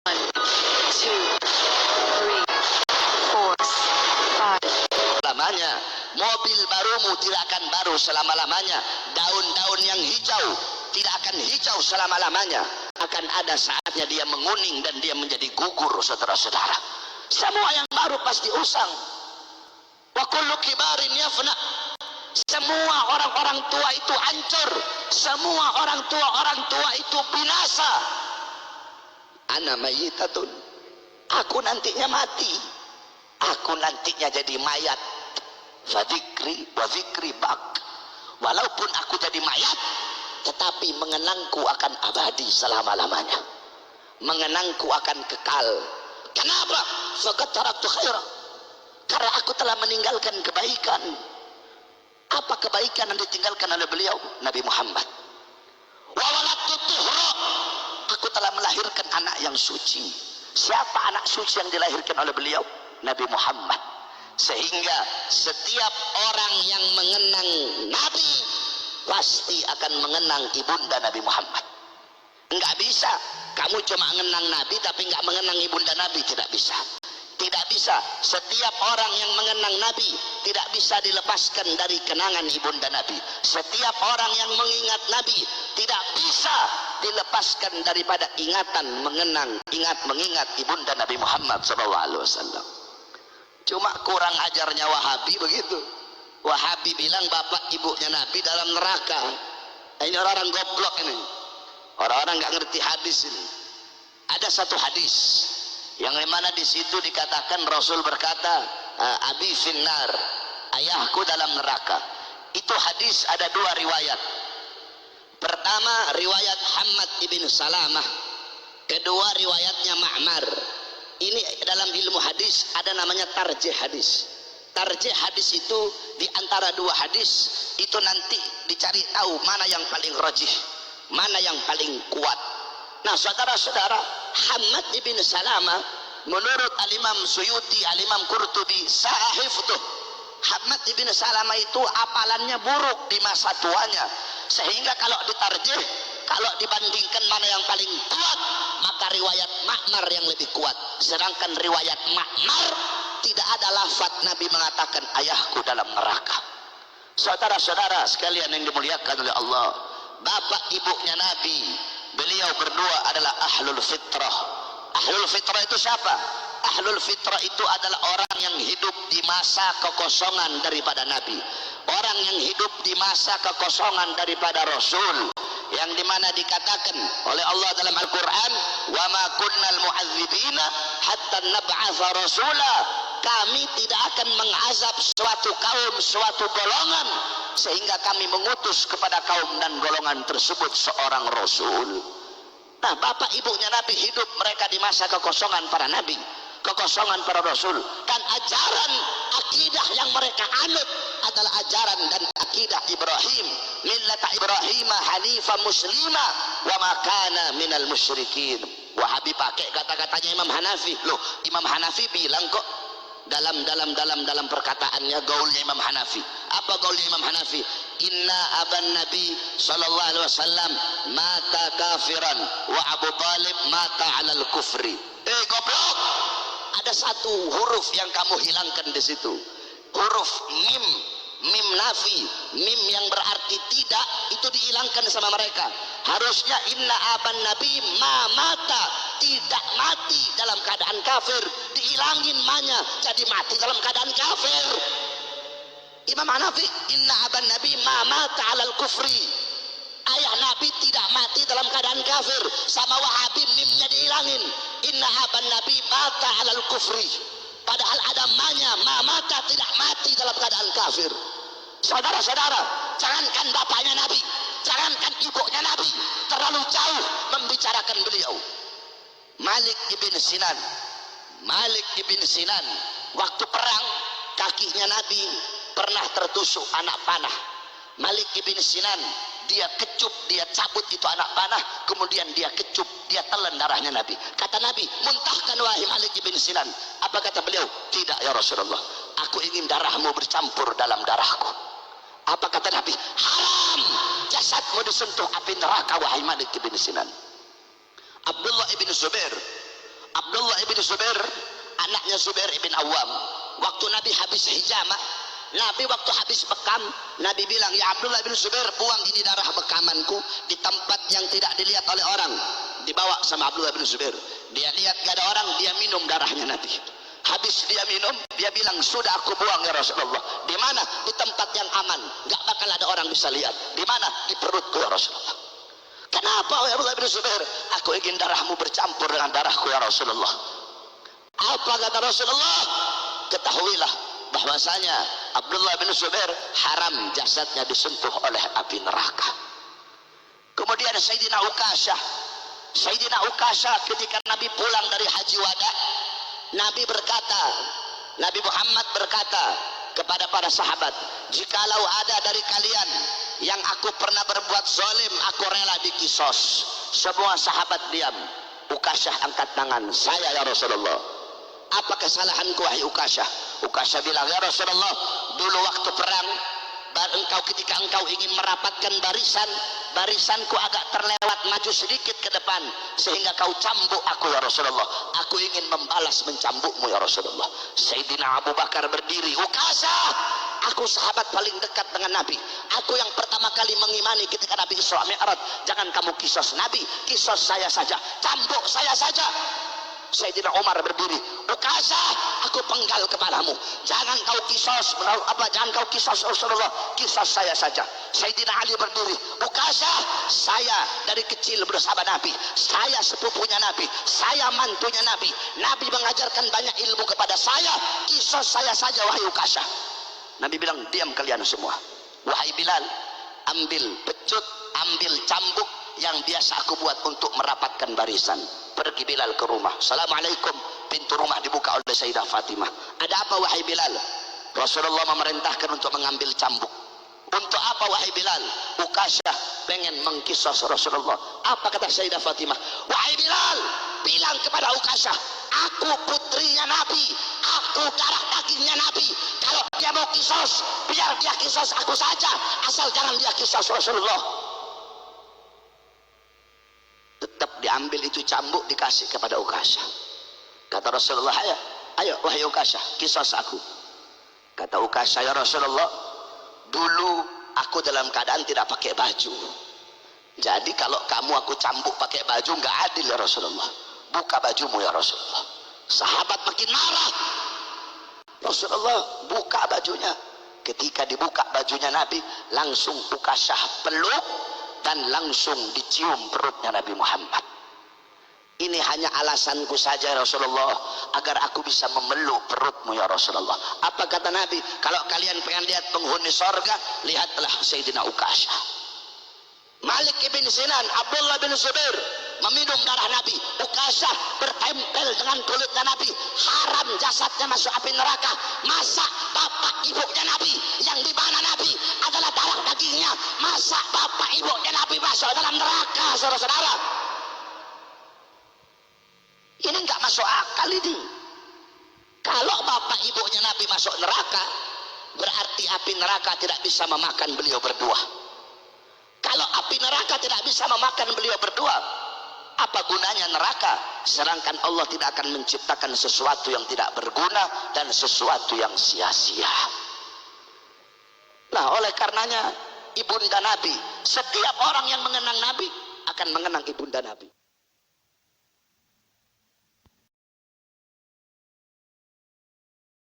2, 3, 4, 5. Lamanya mobil barumu tidak akan baru selama-lamanya. Daun-daun yang hijau tidak akan hijau selama-lamanya. Akan ada saatnya dia menguning dan dia menjadi gugur, saudara-saudara. Semua yang baru pasti usang. Wa kullu kibarin yafna. Semua orang-orang tua itu hancur. Semua orang tua itu binasa. Ana mayyitatun. Aku nantinya mati. Aku nantinya jadi mayat. Fadzikri wa dzikri bak. Walaupun aku jadi mayat, tetapi mengenangku akan abadi selama-lamanya. Mengenangku akan kekal. Kenapa? Faqad taraktu khaira. Karena aku telah meninggalkan kebaikan. Apa kebaikan yang ditinggalkan oleh beliau? Nabi Muhammad. Wa waladtu tuhra. Aku telah melahirkan anak yang suci. Siapa anak suci yang dilahirkan oleh beliau? Nabi Muhammad. Sehingga setiap orang yang mengenang Nabi pasti akan mengenang ibunda Nabi Muhammad. Enggak bisa kamu cuma mengenang Nabi tapi enggak mengenang ibunda Nabi, tidak bisa. Tidak bisa. Setiap orang yang mengenang Nabi tidak bisa dilepaskan dari kenangan ibunda Nabi. Setiap orang yang mengingat Nabi tidak bisa dilepaskan daripada ingatan mengingat ibunda Nabi Muhammad SAW. Cuma kurang ajarnya Wahabi begitu. Wahabi bilang bapak ibunya Nabi dalam neraka. Ini orang-orang goblok ini. Orang-orang nggak ngerti hadis ini. Ada satu hadis yang mana di situ dikatakan Rasul berkata, abi finnar, ayahku dalam neraka. Itu hadis ada dua riwayat. Pertama riwayat Hammad ibn Salamah, kedua riwayatnya Ma'mar. Ini dalam ilmu hadis ada namanya tarjih hadis. Tarjih hadis itu di antara dua hadis itu nanti dicari tahu mana yang paling rajih, mana yang paling kuat. Nah, saudara-saudara, Hammad ibn Salamah menurut Al-Imam Suyuti, Al-Imam Qurtubi, sahiftuh. Hammad ibn Salamah itu apalannya buruk di masa tuanya, sehingga kalau ditarjih, kalau dibandingkan mana yang paling kuat, maka riwayat Ma'mar yang lebih kuat. Sedangkan riwayat Ma'mar tidak ada lafaz Nabi mengatakan ayahku dalam neraka. Saudara-saudara sekalian yang dimuliakan oleh Allah, bapak ibunya Nabi, beliau berdua adalah ahlul fitrah. Ahlul fitrah itu siapa? Ahlul fitrah itu adalah orang yang hidup di masa kekosongan daripada Nabi, orang yang hidup di masa kekosongan daripada Rasul, yang dimana dikatakan oleh Allah dalam Al-Quran, wa ma kunnal mu'adzibina hatta nab'atha rasula. Kami tidak akan mengazab suatu kaum, suatu golongan, sehingga kami mengutus kepada kaum dan golongan tersebut seorang Rasul. Nah, bapak ibunya Nabi hidup mereka di masa kekosongan para Nabi, kekosongan para Rasul, dan ajaran akidah yang mereka anut adalah ajaran dan akidah Ibrahim, millata Ibrahim hanifan muslima wa ma kana minal musyrikin. Wahabi pakai kata-katanya Imam Hanafi. Loh, Imam Hanafi bilang kok dalam perkataannya, gaulnya Imam Hanafi. Apa gaulnya Imam Hanafi? Inna aban Nabi sallallahu alaihi wasallam mata kafiran wa Abu Talib mata alal kufri. Goblok. Ada satu huruf yang kamu hilangkan di situ. Huruf mim, mim nafi, mim yang berarti tidak, itu dihilangkan sama mereka. Harusnya inna aban Nabi ma mata, tidak mati dalam keadaan kafir, dihilangin manya jadi mati dalam keadaan kafir. Imam Hanafi inna aban Nabi ma mata alal kufri, ayah Nabi tidak mati dalam keadaan kafir. Sama Wahabi mimnya dihilangin, inna aban Nabi mata alal kufri, padahal ada manya ma mata, tidak mati dalam keadaan kafir. Saudara-saudara, jangankan bapaknya Nabi, jangankan ibunya Nabi, terlalu jauh membicarakan beliau. Malik ibn Sinan, waktu perang kakinya Nabi pernah tertusuk anak panah. Malik ibn Sinan, dia kecup, dia cabut itu anak panah, kemudian dia kecup, dia telan darahnya Nabi. Kata Nabi, muntahkan wahai Malik ibn Sinan. Apa kata beliau? Tidak ya Rasulullah, aku ingin darahmu bercampur dalam darahku. Apa kata Nabi? Haram jasadmu disentuh api neraka wahai Malik ibn Sinan. Abdullah ibn Zubair Abdullah ibn Zubair, anaknya Zubair ibn Awam. Waktu Nabi habis hijamah, Nabi waktu habis bekam, Nabi bilang, ya Abdullah ibn Zubair, buang ini darah bekamanku di tempat yang tidak dilihat oleh orang. Dibawa sama Abdullah ibn Zubair. Dia lihat gak ada orang, dia minum darahnya Nabi. Habis dia minum, dia bilang, sudah aku buang ya Rasulullah. Di mana? Di tempat yang aman, gak bakal ada orang bisa lihat. Di mana? Di perutku ya Rasulullah. Kenapa ya Abdullah bin Zubair? Aku ingin darahmu bercampur dengan darahku ya Rasulullah. Apa kata Rasulullah? Ketahuilah bahwasanya Abdullah bin Zubair haram jasadnya disentuh oleh api neraka. Kemudian Sayyidina Ukashah ketika Nabi pulang dari haji wada, Nabi Muhammad berkata kepada para sahabat, jikalau ada dari kalian yang aku pernah berbuat zalim, aku rela dikisos. Semua sahabat diam. Ukashah angkat tangan, saya ya Rasulullah. Apa kesalahanku wahai Ukashah? Ukashah bilang, ya Rasulullah, dulu waktu perang, ketika engkau ingin merapatkan barisanku agak terlewat maju sedikit ke depan sehingga kau cambuk aku ya Rasulullah. Aku ingin membalas mencambukmu ya Rasulullah. Sayyidina Abu Bakar berdiri, Ukashah, aku sahabat paling dekat dengan Nabi, aku yang pertama kali mengimani ketika Nabi Isra Mi'raj. Jangan kamu kisos Nabi, kisos saya saja, cambuk saya saja. Sayyidina Umar berdiri, Ukashah, aku penggal kepalamu, jangan kau kisos Rasulullah, kisos saya saja. Sayyidina Ali berdiri, Ukashah, saya dari kecil bersama Nabi, saya sepupunya Nabi, saya mantunya Nabi, Nabi mengajarkan banyak ilmu kepada saya, kisos saya saja wahai Ukashah. Nabi bilang, diam kalian semua. Wahai Bilal, ambil pecut, ambil cambuk yang biasa aku buat untuk merapatkan barisan. Pergi Bilal ke rumah. Assalamualaikum. Pintu rumah dibuka oleh Sayyidah Fatimah. Ada apa wahai Bilal? Rasulullah memerintahkan untuk mengambil cambuk. Untuk apa wahai Bilal? Ukashah pengen mengkisos Rasulullah. Apa kata Sayyidah Fatimah? Wahai Bilal, bilang kepada Ukashah, aku putrinya Nabi, aku darah dagingnya Nabi. Kalau dia mau kisos, biar dia kisos aku saja, asal jangan dia kisos Rasulullah. Tetap diambil itu cambuk, dikasih kepada Ukashah. Kata Rasulullah, ayo wahai Ukashah, kisos aku. Kata Ukashah, ya Rasulullah, dulu aku dalam keadaan tidak pakai baju, jadi kalau kamu aku cambuk pakai baju nggak adil ya Rasulullah. Buka bajumu ya Rasulullah. Sahabat makin marah. Rasulullah buka bajunya. Ketika dibuka bajunya Nabi, langsung Ukashah peluk dan langsung dicium perutnya Nabi Muhammad. Ini hanya alasanku saja Rasulullah, agar aku bisa memeluk perutmu ya Rasulullah. Apa kata Nabi? Kalau kalian pengen lihat penghuni sorga, lihatlah Sayyidina Ukashah. Malik ibn Sinan, Abdullah bin Zubair meminum darah Nabi. Ukashah bertempel dengan kulitnya Nabi, haram jasadnya masuk api neraka. Masa bapak ibunya Nabi yang di mana Nabi adalah darah dagingnya, masa bapak ibunya Nabi masuk dalam neraka? Saudara-saudara, ini nggak masuk akal ini. Kalau bapak ibunya Nabi masuk neraka, berarti api neraka tidak bisa memakan beliau berdua. Kalau api neraka tidak bisa memakan beliau berdua, apa gunanya neraka? Sedangkan Allah tidak akan menciptakan sesuatu yang tidak berguna dan sesuatu yang sia-sia. Nah, oleh karenanya ibunda Nabi, setiap orang yang mengenang Nabi akan mengenang ibunda Nabi.